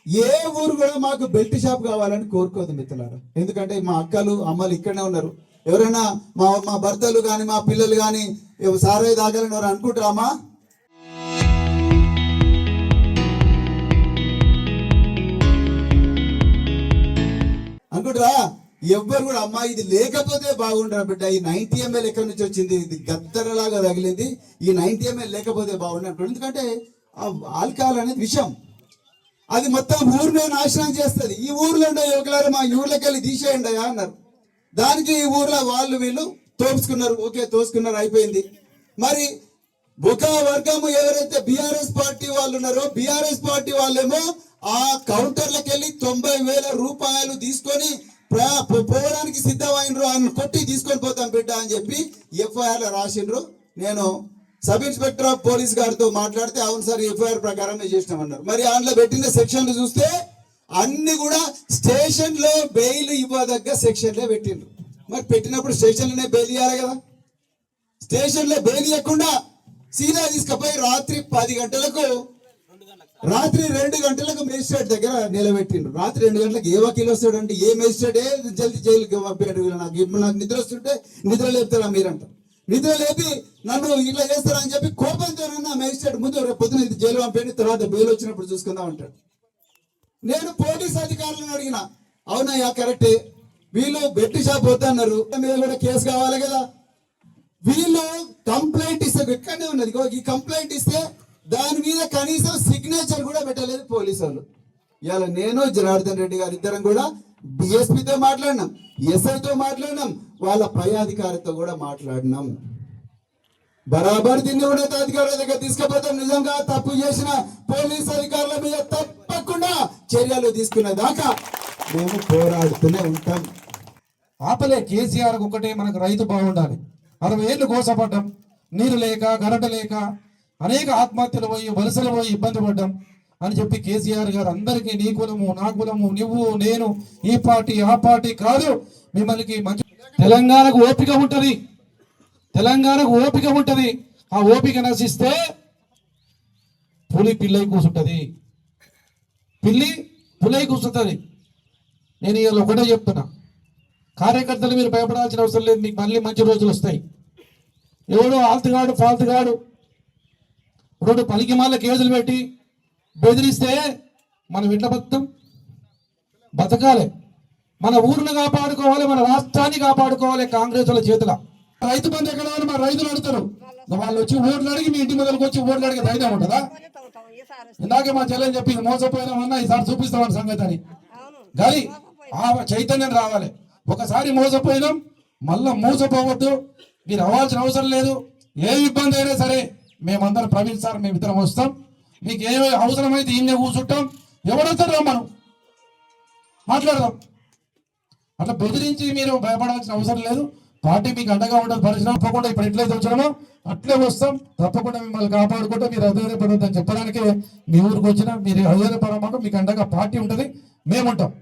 ఏ ఊరు కూడా మాకు బెల్ట్ షాప్ కావాలని కోరుకోదు మిత్రులారా. ఎందుకంటే మా అక్కలు అమ్మలు ఇక్కడనే ఉన్నారు. ఎవరైనా మా మా భర్తలు కానీ మా పిల్లలు కానీ సారాయి తాగాలని ఎవరు అనుకుంటారామా? అనుకుంటారా? ఎవ్వరు కూడా అమ్మా ఇది లేకపోతే బాగుంటారు బిడ్డ, ఈ 90 ml ఎక్కడి నుంచి వచ్చింది, ఇది గత్తరలాగా తగిలింది, ఈ 90 ml లేకపోతే బాగుంటారు. ఎందుకంటే ఆల్కహాల్ అనేది విషం, అది మొత్తం ఊరినే నాశనం చేస్తుంది. ఈ ఊర్లో ఉండే యువకులారు మా ఊర్లోకి వెళ్ళి తీసేయండి అన్నారు. దానికి ఈ ఊర్లో వాళ్ళు వీళ్ళు తోసుకున్నారు. ఓకే, తోసుకున్నారు, అయిపోయింది. మరి ఒక వర్గము ఎవరైతే బీఆర్ఎస్ పార్టీ వాళ్ళు ఉన్నారో, బీఆర్ఎస్ పార్టీ వాళ్ళేమో ఆ కౌంటర్లకు వెళ్ళి 90,000 రూపాయలు తీసుకొని పోవడానికి సిద్ధమైనరు, ఆయన కొట్టి తీసుకొని పోతాం బిడ్డ అని చెప్పి ఎఫ్ఐఆర్లో రాసిండ్రు. నేను సబ్ ఇన్స్పెక్టర్ ఆఫ్ పోలీస్ గారితో మాట్లాడితే అవును సార్ ఎఫ్ఐఆర్ ప్రకారమే చేసినామన్నారు. మరి అందులో పెట్టిన సెక్షన్లు చూస్తే అన్ని కూడా స్టేషన్ లో బెయిల్ ఇవ్వదగ్గ సెక్షన్లే పెట్టిండ్రు. మరి పెట్టినప్పుడు స్టేషన్లోనే బెయిల్ ఇవ్వాలి కదా. స్టేషన్ లో బెయిల్ ఇవ్వకుండా సీదా తీసుకుపోయి రాత్రి 10 గంటలకు, రాత్రి 2 గంటలకు మేజిస్ట్రేట్ దగ్గర నిలబెట్టిండ్రు. రాత్రి 2 గంటలకు ఏ వకీలు వస్తాడంటే, ఏ మేజిస్ట్రేటే జల్దీ జైలుకి పంపాడు. నాకు నిద్ర వస్తుంటే నిద్ర లేపుతారా మీరంట, నిద్ర లేపి నన్ను ఇట్లా చేస్తారని చెప్పి కోపంతో మేజిస్ట్రేట్ ముందు రేపు పొద్దున జైలు పంపేయండి, తర్వాత బెయిల్ వచ్చినప్పుడు చూసుకుందాం అంటాడు. నేను పోలీస్ అధికారులను అడిగిన, అవునయ్యా కరెక్టే, వీళ్ళు బెట్టి షాప్ వద్దన్నారు, మీద కూడా కేసు కావాలి కదా. వీళ్ళు కంప్లైంట్ ఇస్తే ఎక్కడనే ఉన్నది, ఈ కంప్లైంట్ ఇస్తే దాని మీద కనీసం సిగ్నేచర్ కూడా పెట్టలేదు పోలీసు వాళ్ళు. ఇవాళ నేను జనార్దన్ రెడ్డి గారు ఇద్దరం కూడా డిఎస్పీతో మాట్లాడినాం, ఎస్ఐతో మాట్లాడినాం, వాళ్ళ పై అధికారితో కూడా మాట్లాడినాం. బరాబర్ దీన్ని ఉన్నతాధికారుల దగ్గర తీసుకుపోతాం. నిజంగా తప్పు చేసిన పోలీస్ అధికారుల మీద తప్పకుండా చర్యలు తీసుకునే దాకా మేము పోరాడుతూనే ఉంటాం. ఆపలే కేసీఆర్ ఒకటే, మనకు రైతు బాగుండాలి. 60 ఏళ్ళు కోసపడ్డాం, నీరు లేక కరెంటు లేక అనేక ఆత్మహత్యలు పోయి వలసలు పోయి ఇబ్బంది పడ్డాం అని చెప్పి కేసీఆర్ గారు అందరికీ నీ కులము నా కులము నువ్వు నేను ఈ పార్టీ ఆ పార్టీ కాదు, మిమ్మల్ని మంచి తెలంగాణకు ఓపిక ఉంటుంది, తెలంగాణకు ఓపిక ఉంటుంది. ఆ ఓపిక నశిస్తే పులి పిల్లై కూర్చుంటుంది, పిల్లి పులై కూర్చుంటుంది. నేను ఇవాళ ఒకటే చెప్తున్నా, కార్యకర్తలు మీరు భయపడాల్సిన అవసరం లేదు, మీకు మళ్ళీ మంచి రోజులు వస్తాయి. ఎవడో ఆల్తుగాడు ఫాల్తుగాడు 2 పలికి మాల కేసులు పెట్టి బెదిరిస్తే మనం ఎట్లా బతకాలి? మన ఊరిని కాపాడుకోవాలి, మన రాష్ట్రాన్ని కాపాడుకోవాలి. కాంగ్రెస్ వాళ్ళ చేతుల రైతు బంధు ఎక్కడ మన రైతులు అడుగుతారు, వాళ్ళు వచ్చి ఓట్లు అడిగి మీ ఇంటి మొదలకు వచ్చి ఓట్లు అడిగే ధైర్యం ఉంటుందా? ఇందాకే మా చెల్లెని చెప్పి మోసపోయినామన్నా ఈసారి చూపిస్తామని సంగతి అని. కానీ ఆ చైతన్యం రావాలి. ఒకసారి మోసపోయినాం, మళ్ళా మోసపోవద్దు. మీరు అవ్వాల్సిన అవసరం లేదు. ఏ ఇబ్బంది అయినా సరే మేమందరం ప్రవీణ్ సార్ మేము ఇద్దరం వస్తాం, మీకు ఏ అవసరమైతే ఈయనే కూర్చుంటాం, ఎవరైతే మనం మాట్లాడదాం. అట్లా బెదిరించి మీరు భయపడాల్సిన అవసరం లేదు. పార్టీ మీకు అండగా ఉండదు. పరిశ్రమ తప్పకుండా ఇప్పుడు ఎట్లయితే వచ్చామో అట్లే వస్తాం. తప్పకుండా మిమ్మల్ని కాపాడుకుంటే మీరు అధైర్యపడొద్దని చెప్పడానికే మీ ఊరికి వచ్చినా. మీరు అధైర్యపడమంటూ మీకు అండగా పార్టీ ఉంటుంది, మేముంటాం.